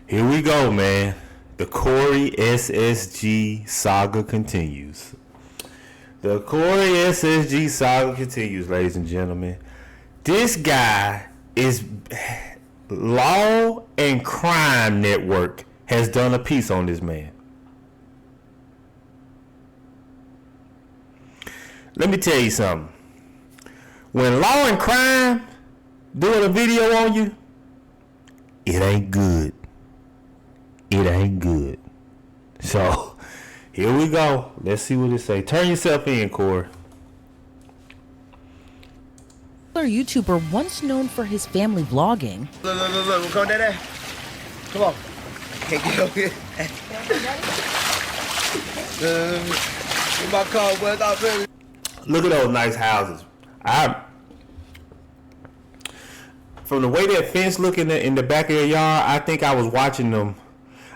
Here we go, man. The CoreySSG saga continues. The CoreySSG saga continues, ladies and gentlemen. This guy is Law and Crime Network has done a piece on this man. Let me tell you something. When Law and Crime doing a video on you, it ain't good. It ain't good. So, here we go. Let's see what it say. Turn yourself in, Corey. YouTuber once known for his family vlogging. Look, go there. Come on. Can't get over here. My car went out there. Look at those nice houses. From the way that fence look in the back of their yard, I think I was watching them.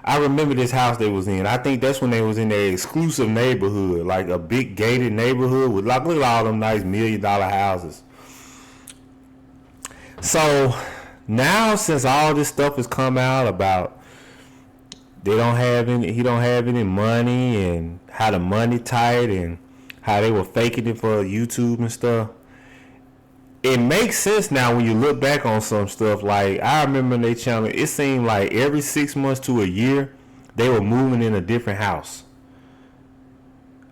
I remember this house they was in. I think that's when they was in their exclusive neighborhood, like a big gated neighborhood with like, look at all them nice $1 million houses. So now, since all this stuff has come out about he don't have any money and how the money tight and how they were faking it for YouTube and stuff, it makes sense now when you look back on some stuff. Like, I remember in their channel, it seemed like every 6 months to a year, they were moving in a different house.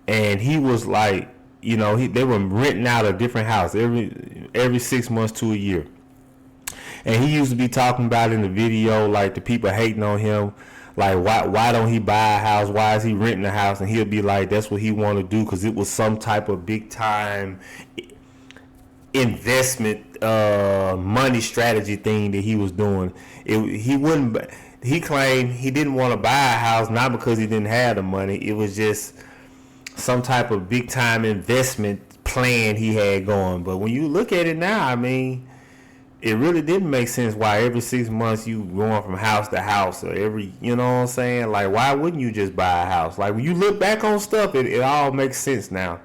And he was like, they were renting out a different house every 6 months to a year. And he used to be talking about in the video, like, the people hating on him, like, why don't he buy a house? Why is he renting a house? And he'll be like, that's what he want to do because it was some type of big time investment money strategy thing that he was doing. He claimed he didn't want to buy a house, not because he didn't have the money. It was just some type of big time investment plan he had going. But when you look at it now, I mean, it really didn't make sense why every 6 months you going from house to house, or every, you know what I'm saying? Like, why wouldn't you just buy a house? Like, when you look back on stuff, it all makes sense now,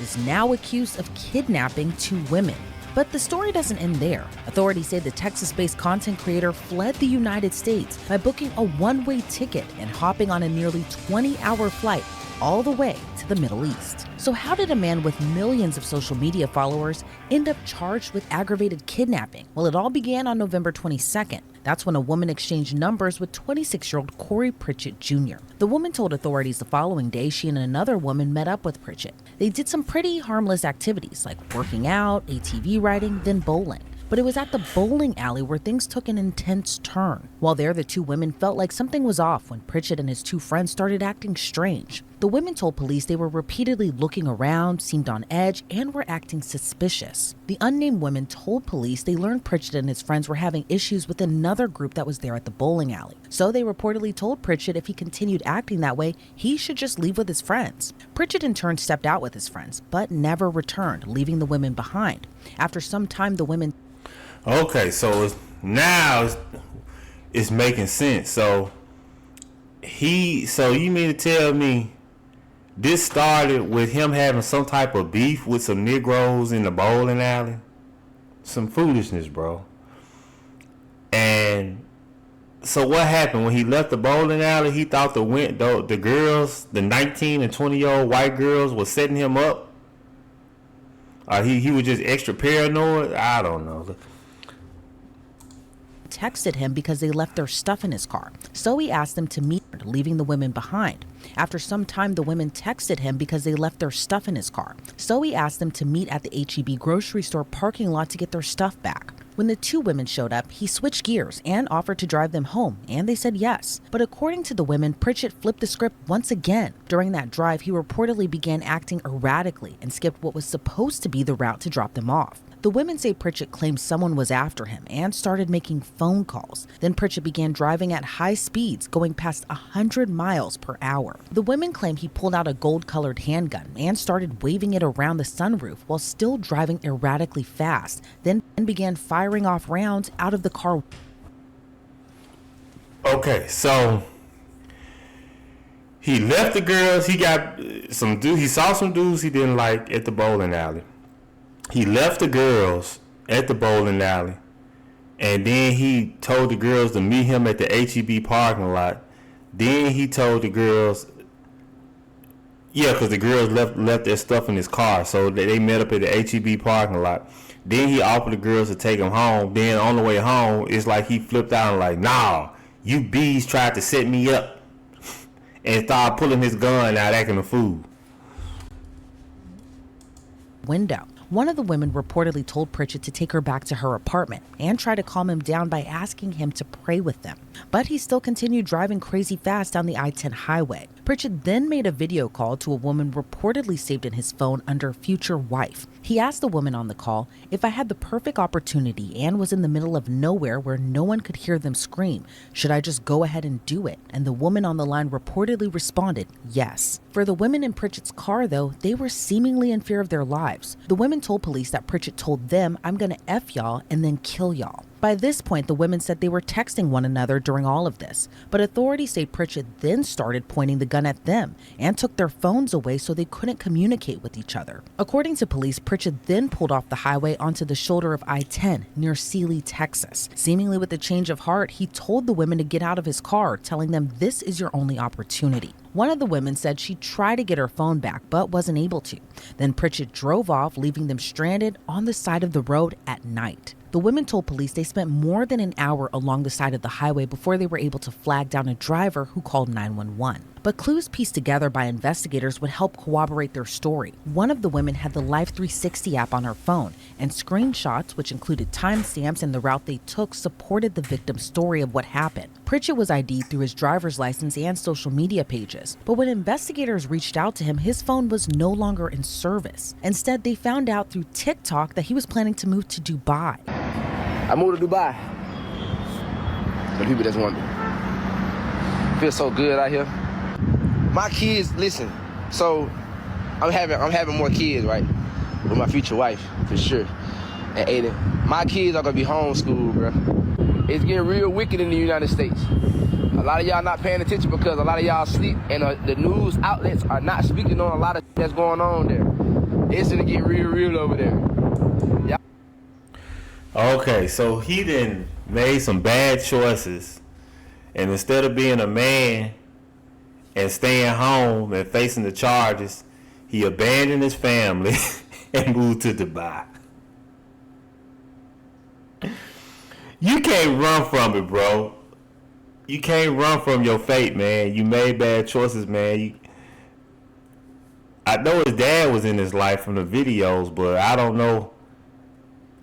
Is now accused of kidnapping 2 women. But the story doesn't end there. Authorities say the Texas-based content creator fled the United States by booking a one-way ticket and hopping on a nearly 20-hour flight all the way to the Middle East. So how did a man with millions of social media followers end up charged with aggravated kidnapping? Well, it all began on November 22nd. That's when a woman exchanged numbers with 26-year-old Corey Pritchett Jr. The woman told authorities the following day she and another woman met up with Pritchett. They did some pretty harmless activities like working out, ATV riding, then bowling. But it was at the bowling alley where things took an intense turn. While there, the 2 women felt like something was off when Pritchett and his 2 friends started acting strange. The women told police they were repeatedly looking around, seemed on edge, and were acting suspicious. The unnamed women told police they learned Pritchett and his friends were having issues with another group that was there at the bowling alley. So they reportedly told Pritchett if he continued acting that way, he should just leave with his friends. Pritchett in turn stepped out with his friends, but never returned, leaving the women behind. After some time, the women... Okay, so it's making sense. So you mean to tell me this started with him having some type of beef with some Negroes in the bowling alley? Some foolishness, bro. And so what happened when he left the bowling alley? He thought the girls, the 19 and 20-year-old white girls, were setting him up. He was just extra paranoid. I don't know. Texted him because they left their stuff in his car. So he asked them to meet, leaving the women behind. After some time, the women texted him because they left their stuff in his car. So he asked them to meet at the H-E-B grocery store parking lot to get their stuff back. When the 2 women showed up, he switched gears and offered to drive them home, and they said yes. But according to the women, Pritchett flipped the script once again. During that drive, he reportedly began acting erratically and skipped what was supposed to be the route to drop them off. The women say Pritchett claimed someone was after him and started making phone calls. Then Pritchett began driving at high speeds, going past 100 miles per hour. The women claim he pulled out a gold-colored handgun and started waving it around the sunroof while still driving erratically fast, then began firing off rounds out of the car. Okay, so he left the girls. He got some dude. He saw some dudes he didn't like at the bowling alley. He left the girls at the bowling alley, and then he told the girls to meet him at the HEB parking lot. Then he told the girls, yeah, because the girls left their stuff in his car, so they met up at the HEB parking lot. Then he offered the girls to take him home. Then on the way home, it's like he flipped out and like, nah, you bees tried to set me up, and started pulling his gun out, acting a fool. Window. One of the women reportedly told Pritchett to take her back to her apartment and try to calm him down by asking him to pray with them. But he still continued driving crazy fast down the I-10 highway. Pritchett then made a video call to a woman reportedly saved in his phone under future wife. He asked the woman on the call, if I had the perfect opportunity and was in the middle of nowhere where no one could hear them scream, should I just go ahead and do it? And the woman on the line reportedly responded, yes. For the women in Pritchett's car, though, they were seemingly in fear of their lives. The women told police that Pritchett told them, I'm gonna F y'all and then kill y'all. By this point, the women said they were texting one another during all of this, but authorities say Pritchett then started pointing the gun at them and took their phones away so they couldn't communicate with each other. According to police, Pritchett then pulled off the highway onto the shoulder of I-10 near Sealy, Texas. Seemingly with a change of heart, he told the women to get out of his car, telling them this is your only opportunity. One of the women said she tried to get her phone back but wasn't able to. Then Pritchett drove off, leaving them stranded on the side of the road at night. The women told police they spent more than an hour along the side of the highway before they were able to flag down a driver who called 911. But clues pieced together by investigators would help corroborate their story. One of the women had the Life 360 app on her phone, and screenshots, which included timestamps and the route they took, supported the victim's story of what happened. Pritchett was ID'd through his driver's license and social media pages, but when investigators reached out to him, his phone was no longer in service. Instead, they found out through TikTok that he was planning to move to Dubai. I moved to Dubai. For people that's wondering. Feels so good out here. My kids, listen. So I'm having more kids, right? With my future wife, for sure. And Aiden, my kids are gonna be homeschooled, bro. It's getting real wicked in the United States. A lot of y'all not paying attention because a lot of y'all sleep, and the news outlets are not speaking on a lot of that's going on there. It's gonna get real over there. Okay, so he then made some bad choices, and instead of being a man and staying home and facing the charges, he abandoned his family and moved to Dubai. You can't run from it, bro. You can't run from your fate, man. You made bad choices, man. I know his dad was in his life from the videos, but I don't know.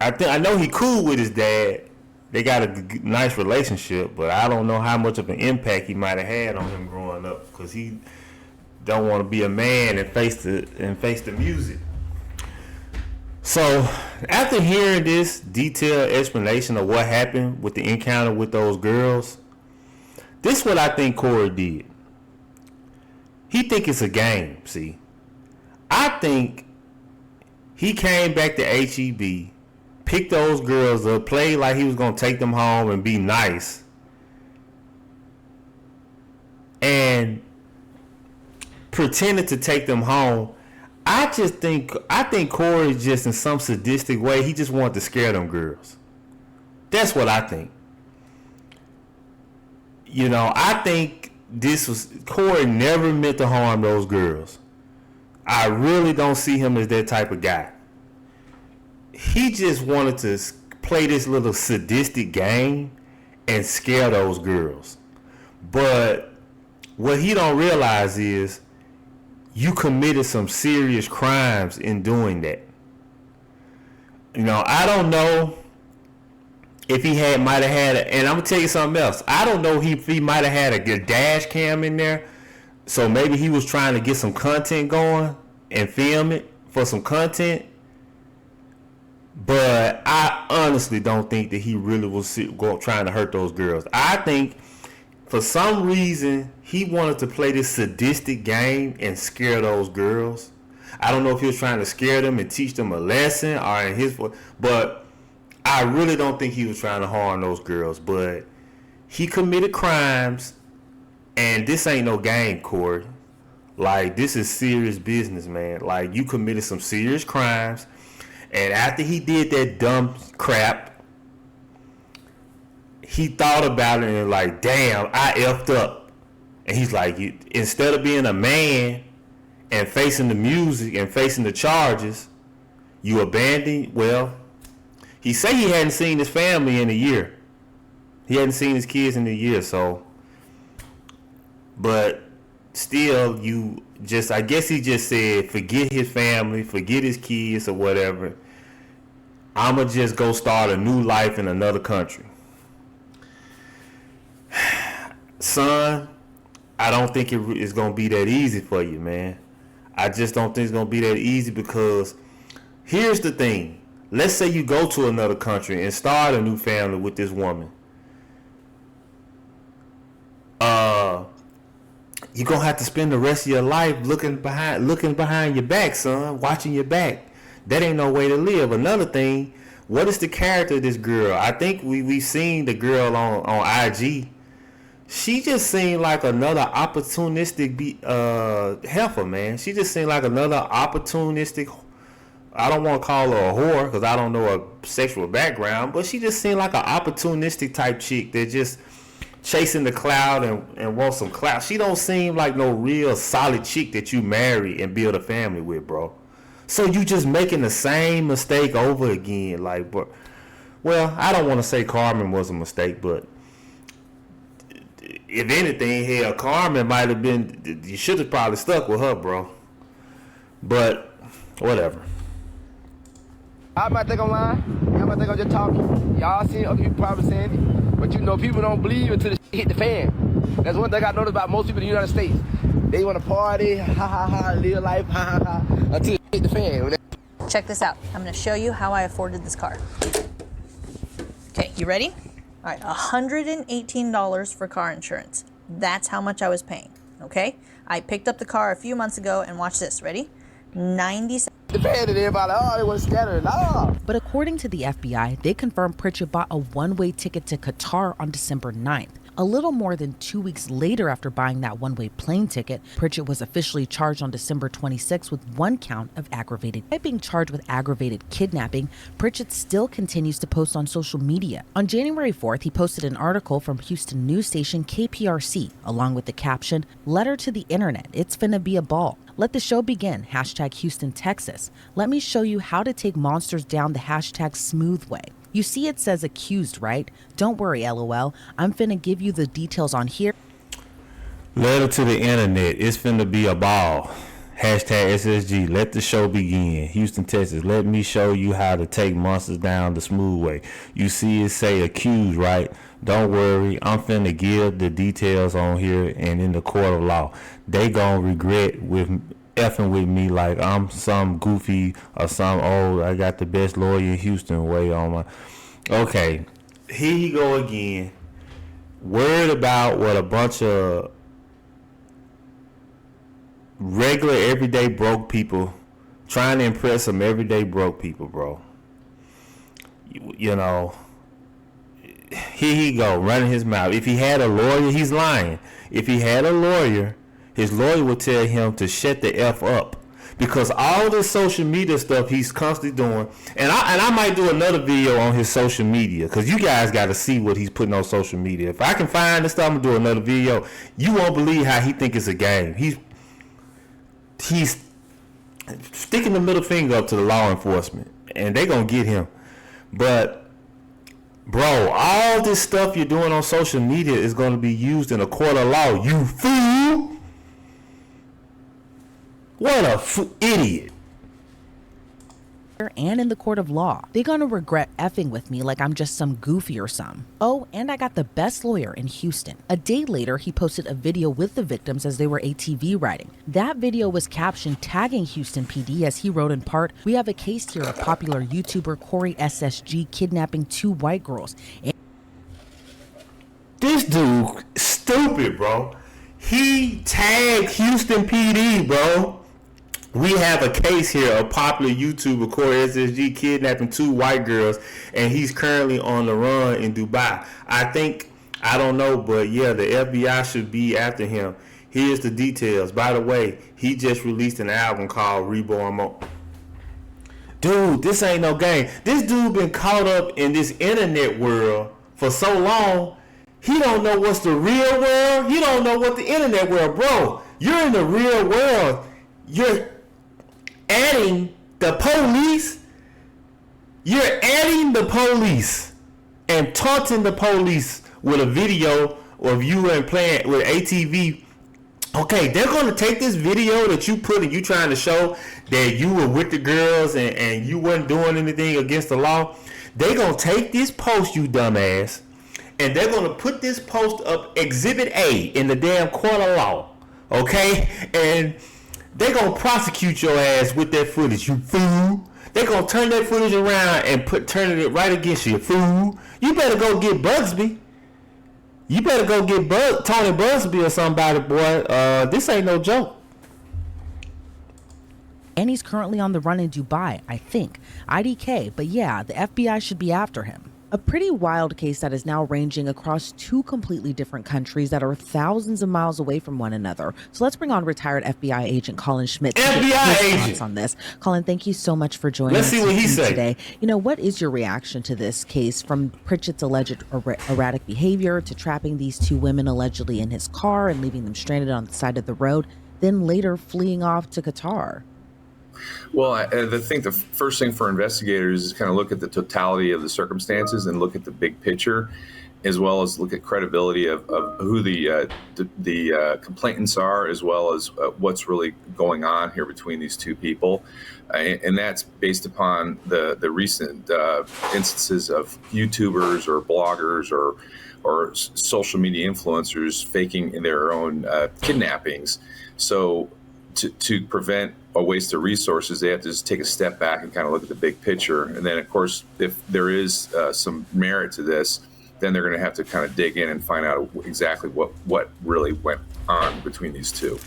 I know he cool with his dad. They got a nice relationship, but I don't know how much of an impact he might have had on him growing up, because he don't want to be a man and face the music. So after hearing this detailed explanation of what happened with the encounter with those girls, this is what I think Corey did. He think it's a game. See, I think he came back to HEB, picked those girls up, played like he was going to take them home and be nice, and pretended to take them home. I think Corey just, in some sadistic way, he just wanted to scare them girls. That's what I think. You know, I think Corey never meant to harm those girls. I really don't see him as that type of guy. He just wanted to play this little sadistic game and scare those girls. But what he don't realize is you committed some serious crimes in doing that. You know, I don't know if he might have had, and I'm gonna tell you something else. I don't know if he might have had a dash cam in there, so maybe he was trying to get some content going and film it for some content. But I honestly don't think that he really was trying to hurt those girls. I think for some reason he wanted to play this sadistic game and scare those girls. I don't know if he was trying to scare them and teach them a lesson or in his voice, but I really don't think he was trying to harm those girls. But he committed crimes, and this ain't no game, Corey. Like, this is serious business, man. Like, you committed some serious crimes, And after he did that dumb crap, he thought about it and like, damn, I effed up. And he's like, instead of being a man and facing the music and facing the charges, you abandoned. Well, he said he hadn't seen his family in a year. He hadn't seen his kids in a year, so. But still, I guess he just said, forget his family, forget his kids or whatever. I'ma just go start a new life in another country. Son, I don't think it's going to be that easy for you, man. I just don't think it's going to be that easy because here's the thing. Let's say you go to another country and start a new family with this woman. You're going to have to spend the rest of your life looking behind your back, son, watching your back. That ain't no way to live. Another thing, what is the character of this girl? I think we've seen the girl on IG. She just seemed like another opportunistic heifer, man. She just seemed like another opportunistic. I don't want to call her a whore because I don't know her sexual background, but she just seemed like an opportunistic type chick that just chasing the cloud and want some clout. She don't seem like no real solid chick that you marry and build a family with, bro. So you just making the same mistake over again, like, bro. Well, I don't want to say Carmen was a mistake, but if anything, hell, Carmen might have been. You should have probably stuck with her, bro. But whatever. I might think I'm lying. Y'all might think I'm just talking. Y'all seen it, other people probably saying it. But you know, people don't believe until the shit hit the fan. That's one thing I noticed about most people in the United States. They want to party, ha ha ha, live life, ha ha ha, until it hit the fan. Check this out. I'm going to show you how I afforded this car. Okay, you ready? All right, $118 for car insurance. That's how much I was paying, okay? I picked up the car a few months ago, and watch this. Ready? $97. The fan and everybody, oh, they want to scatter it. Oh. But according to the FBI, they confirmed Pritchett bought a one-way ticket to Qatar on December 9th. A little more than 2 weeks later after buying that one-way plane ticket, Pritchett was officially charged on December 26 with one count of aggravated. By being charged with aggravated kidnapping, Pritchett still continues to post on social media. On January 4th, he posted an article from Houston news station KPRC, along with the caption, "Letter to the internet, it's finna be a ball. Let the show begin, hashtag Houston, Texas. Let me show you how to take monsters down the hashtag smooth way." You see it says accused, right? Don't worry, LOL. I'm finna give you the details on here. Letter to the internet. It's finna be a ball. Hashtag SSG. Let the show begin. Houston, Texas. Let me show you how to take monsters down the smooth way. You see it say accused, right? Don't worry. I'm finna give the details on here and in the court of law. They gonna regret with effing with me like I'm some goofy or some I got the best lawyer in Houston way on my. Okay, here you go again. Worried about what a bunch of regular everyday broke people trying to impress some everyday broke people, bro. You know, here he go running his mouth. If he had a lawyer, he's lying. If he had a lawyer, his lawyer would tell him to shut the F up, because all this social media stuff he's constantly doing, and I might do another video on his social media, because you guys got to see what he's putting on social media. If I can find this stuff, I'm gonna do another video. You won't believe how he think it's a game. He's sticking the middle finger up to the law enforcement, and they gonna get him. But bro, all this stuff you're doing on social media is gonna be used in a court of law. You fool! What a idiot. And in the court of law. They're gonna regret effing with me like I'm just some goofy or some. Oh, and I got the best lawyer in Houston. A day later, he posted a video with the victims as they were ATV riding. That video was captioned tagging Houston PD, as he wrote in part, "We have a case here of popular YouTuber CoreySSG kidnapping 2 white girls." This dude stupid, bro. He tagged Houston PD, bro. We have a case here of popular YouTuber CoreySSG kidnapping 2 white girls, and he's currently on the run in Dubai. I don't know, but yeah, the FBI should be after him. Here's the details. By the way, he just released an album called Reborn Mo. dude, this ain't no game. This dude been caught up in this internet world for so long. He don't know what's the real world. He don't know what the internet world, bro. You're in the real world. You're adding the police. You're adding the police and taunting the police with a video of you and playing with ATV. Okay, they're going to take this video that you put and you trying to show that you were with the girls and you wasn't doing anything against the law. They're going to take this post, you dumbass, and they're going to put this post up, Exhibit A, in the damn court of law. Okay? And they're going to prosecute your ass with that footage, you fool. They're going to turn that footage around and turning it right against you, fool. You better go get Bugsby. You better go get Tony Busby or somebody, boy. This ain't no joke. And he's currently on the run in Dubai, I think. IDK, but yeah, the FBI should be after him. A pretty wild case that is now ranging across two completely different countries that are thousands of miles away from one another. So let's bring on retired FBI agent Colin Schmidt to get his thoughts on this. Colin, thank you so much for joining us today. You know, what is your reaction to this case, from Pritchett's alleged erratic behavior to trapping these two women allegedly in his car and leaving them stranded on the side of the road, then later fleeing off to Qatar? Well, I think the first thing for investigators is kind of look at the totality of the circumstances and look at the big picture, as well as look at credibility of who the complainants are, as well as what's really going on here between these two people. And that's based upon the recent instances of YouTubers or bloggers or social media influencers faking their own kidnappings. So to prevent a waste of resources, they have to just take a step back and kind of look at the big picture. And then, of course, if there is some merit to this, then they're going to have to kind of dig in and find out exactly what really went on between these two.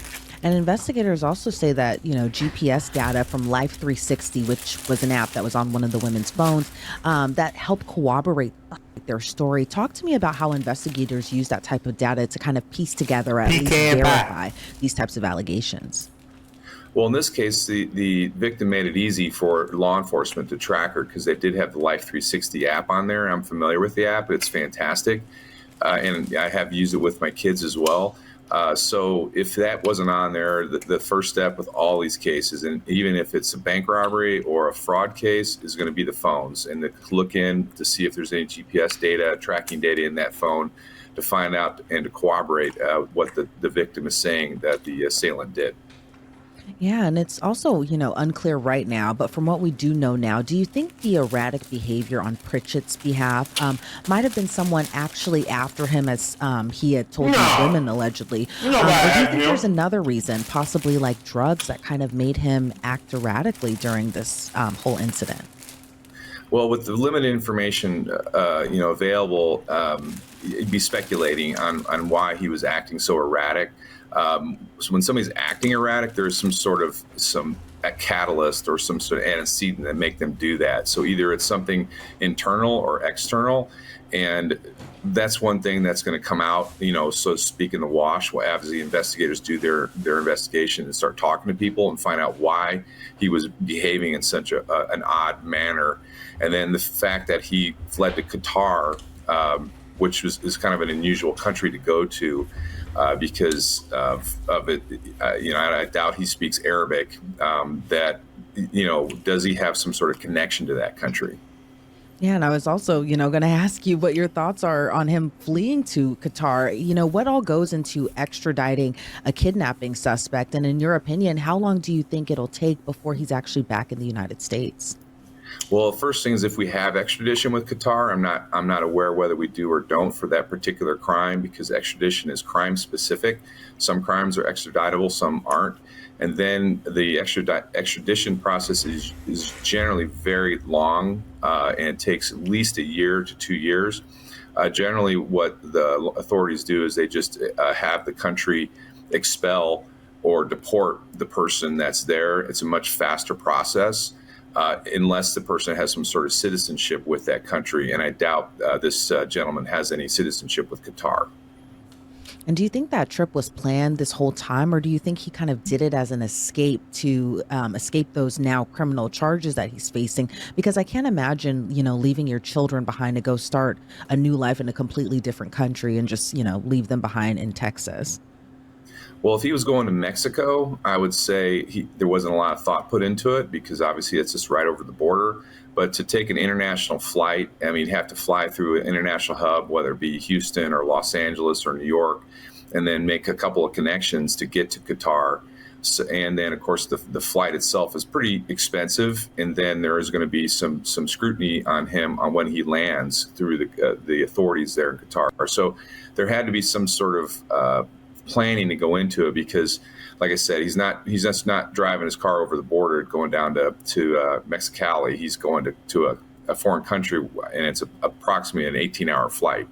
And investigators also say that, you know, GPS data from Life 360, which was an app that was on one of the women's phones, that helped corroborate their story. Talk to me about how investigators use that type of data to kind of piece together, at least verify these types of allegations. Well, in this case, the victim made it easy for law enforcement to track her because they did have the Life 360 app on there. I'm familiar with the app. It's fantastic. And I have used it with my kids as well. So if that wasn't on there, the first step with all these cases, and even if it's a bank robbery or a fraud case, is going to be the phones, and to look in to see if there's any GPS data, tracking data in that phone to find out and to corroborate what the victim is saying that the assailant did. Yeah, and it's also, you know, unclear right now, but from what we do know now, do you think the erratic behavior on Pritchett's behalf might have been someone actually after him, as he had told these women allegedly? Or do you think there's another reason, possibly like drugs, that kind of made him act erratically during this whole incident? Well, with the limited information, available, you'd be speculating on why he was acting so erratic. So when somebody's acting erratic, there's a catalyst or some sort of antecedent that make them do that. So either it's something internal or external, and that's one thing that's going to come out, so to speak, in the wash as the investigators do their investigation and start talking to people and find out why he was behaving in such an odd manner. And then the fact that he fled to Qatar, which is kind of an unusual country to go to, because of it, I doubt he speaks Arabic. Does he have some sort of connection to that country? Yeah, and I was also, going to ask you what your thoughts are on him fleeing to Qatar. What all goes into extraditing a kidnapping suspect? And in your opinion, how long do you think it'll take before he's actually back in the United States? Well, first thing is, if we have extradition with Qatar, I'm not aware whether we do or don't for that particular crime, because extradition is crime specific. Some crimes are extraditable, some aren't. And then the extradition process is generally very long, and it takes at least a year to 2 years. Generally, what the authorities do is they just have the country expel or deport the person that's there. It's a much faster process. Unless the person has some sort of citizenship with that country. And I doubt this gentleman has any citizenship with Qatar. And do you think that trip was planned this whole time, or do you think he kind of did it as an escape to escape those now criminal charges that he's facing? Because I can't imagine, leaving your children behind to go start a new life in a completely different country and just, leave them behind in Texas. Well, if he was going to Mexico, I would say there wasn't a lot of thought put into it because obviously it's just right over the border. But to take an international flight, I mean, you have to fly through an international hub, whether it be Houston or Los Angeles or New York, and then make a couple of connections to get to Qatar. So, and then, of course, the flight itself is pretty expensive. And then there is going to be some scrutiny on him on when he lands through the authorities there in Qatar. So there had to be some sort of planning to go into it because, like I said, he's just not driving his car over the border going down to Mexicali. He's going to a foreign country, and it's approximately an 18-hour flight.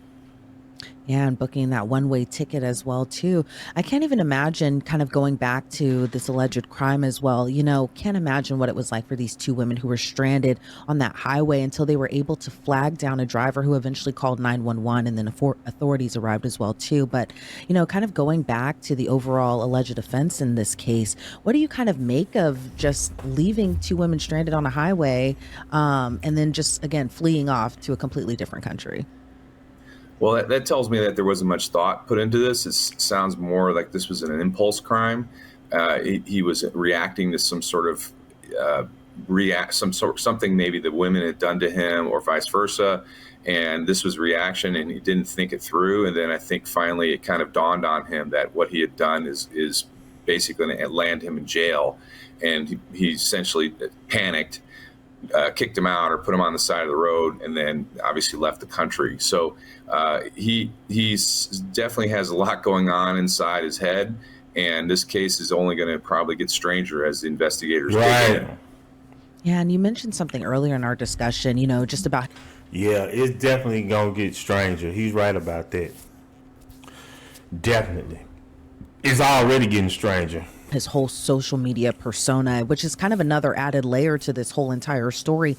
Yeah, and booking that one-way ticket as well, too. I can't even imagine kind of going back to this alleged crime as well. Can't imagine what it was like for these two women who were stranded on that highway until they were able to flag down a driver who eventually called 911, and then authorities arrived as well, too. But, kind of going back to the overall alleged offense in this case, what do you kind of make of just leaving two women stranded on a highway and then just, again, fleeing off to a completely different country? Well, that tells me that there wasn't much thought put into this. It sounds more like this was an impulse crime. He was reacting to some sort of something maybe the women had done to him, or vice versa, and this was reaction, and he didn't think it through. And then I think finally it kind of dawned on him that what he had done is basically going to land him in jail, and he essentially panicked. Kicked him out or put him on the side of the road, and then obviously left the country. So he's definitely has a lot going on inside his head, and this case is only going to probably get stranger as the investigators dig in. Yeah, and you mentioned something earlier in our discussion, just about. Yeah, it's definitely gonna get stranger. He's right about that. Definitely, it's already getting stranger. His whole social media persona, which is kind of another added layer to this whole entire story.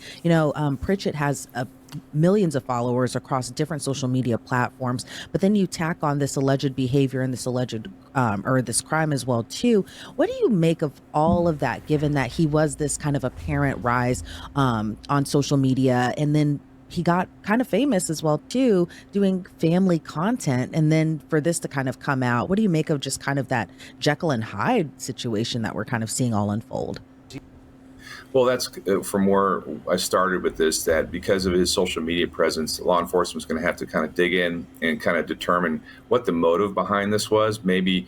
Pritchett has millions of followers across different social media platforms, but then you tack on this alleged behavior and this alleged or this crime as well too. What do you make of all of that, given that he was this kind of apparent rise on social media, and then he got kind of famous as well too, doing family content, and then for this to kind of come out? What do you make of just kind of that Jekyll and Hyde situation that we're kind of seeing all unfold? Well, that's from where I started with this, that because of his social media presence, law enforcement is going to have to kind of dig in and kind of determine what the motive behind this was. Maybe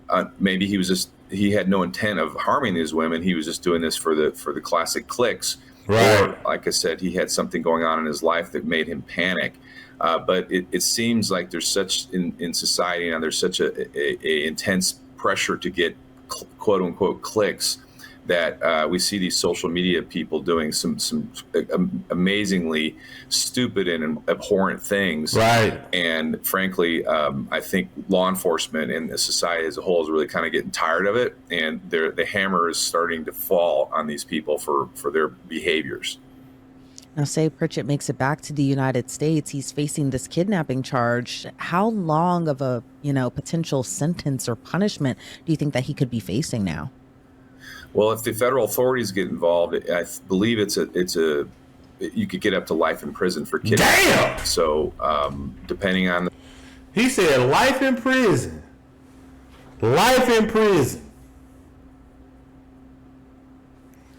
he had no intent of harming these women. He was just doing this for the classic clicks. Right. Or, like I said, he had something going on in his life that made him panic. But it seems like there's such in society now, there's such a intense pressure to get quote unquote clicks that we see these social media people doing some amazingly stupid and abhorrent things. Right. And frankly, I think law enforcement and the society as a whole is really kind of getting tired of it. And the hammer is starting to fall on these people for their behaviors. Now, say Pritchett makes it back to the United States, he's facing this kidnapping charge. How long of a, potential sentence or punishment do you think that he could be facing now? Well, if the federal authorities get involved, I believe you could get up to life in prison for kidnapping. Damn! So, depending on He said life in prison. Life in prison.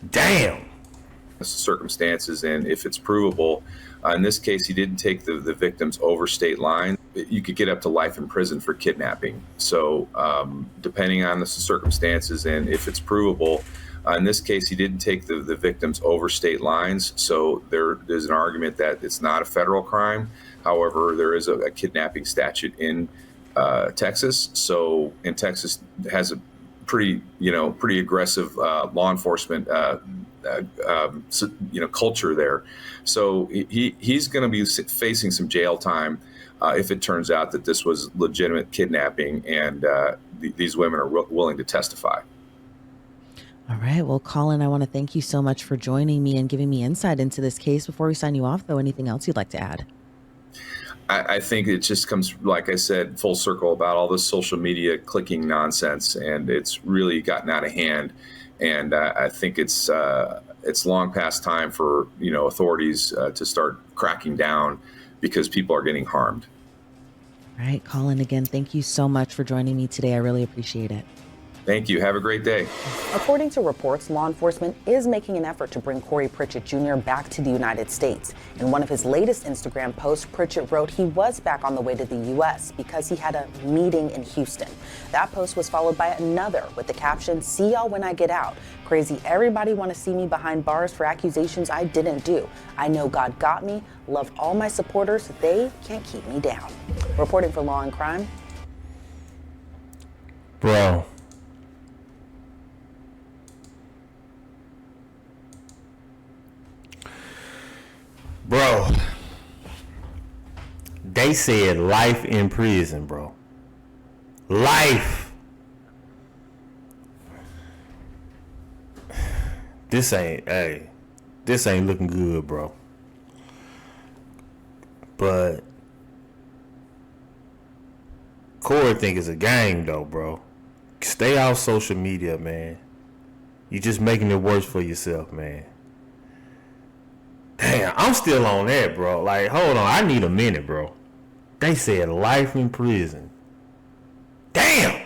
Damn. circumstances, and if it's provable, in this case, he didn't take the victims over state line. You could get up to life in prison for kidnapping. So depending on the circumstances and if it's provable, in this case, he didn't take the victims over state lines. So there's an argument that it's not a federal crime. However, there is a kidnapping statute in Texas. So, and Texas has a pretty aggressive law enforcement culture there. So he's going to be facing some jail time if it turns out that this was legitimate kidnapping and these women are willing to testify. All right. Well, Colin, I want to thank you so much for joining me and giving me insight into this case. Before we sign you off, though, anything else you'd like to add? I think it just comes, like I said, full circle about all this social media clicking nonsense, and it's really gotten out of hand. And I think it's long past time for authorities to start cracking down because people are getting harmed. All right, Colin, again, thank you so much for joining me today. I really appreciate it. Thank you. Have a great day. According to reports, law enforcement is making an effort to bring Corey Pritchett Jr. back to the United States. In one of his latest Instagram posts, Pritchett wrote he was back on the way to the U.S. because he had a meeting in Houston. That post was followed by another with the caption, "See y'all when I get out. Crazy everybody want to see me behind bars for accusations I didn't do. I know God got me. Love all my supporters. They can't keep me down." Reporting for Law and Crime. Bro. Bro, they said life in prison, bro. Life. This ain't looking good, bro. But Corey think it's a game, though, bro. Stay off social media, man. You're just making it worse for yourself, man. Damn, I'm still on that, bro. Like, hold on. I need a minute, bro. They said life in prison. Damn.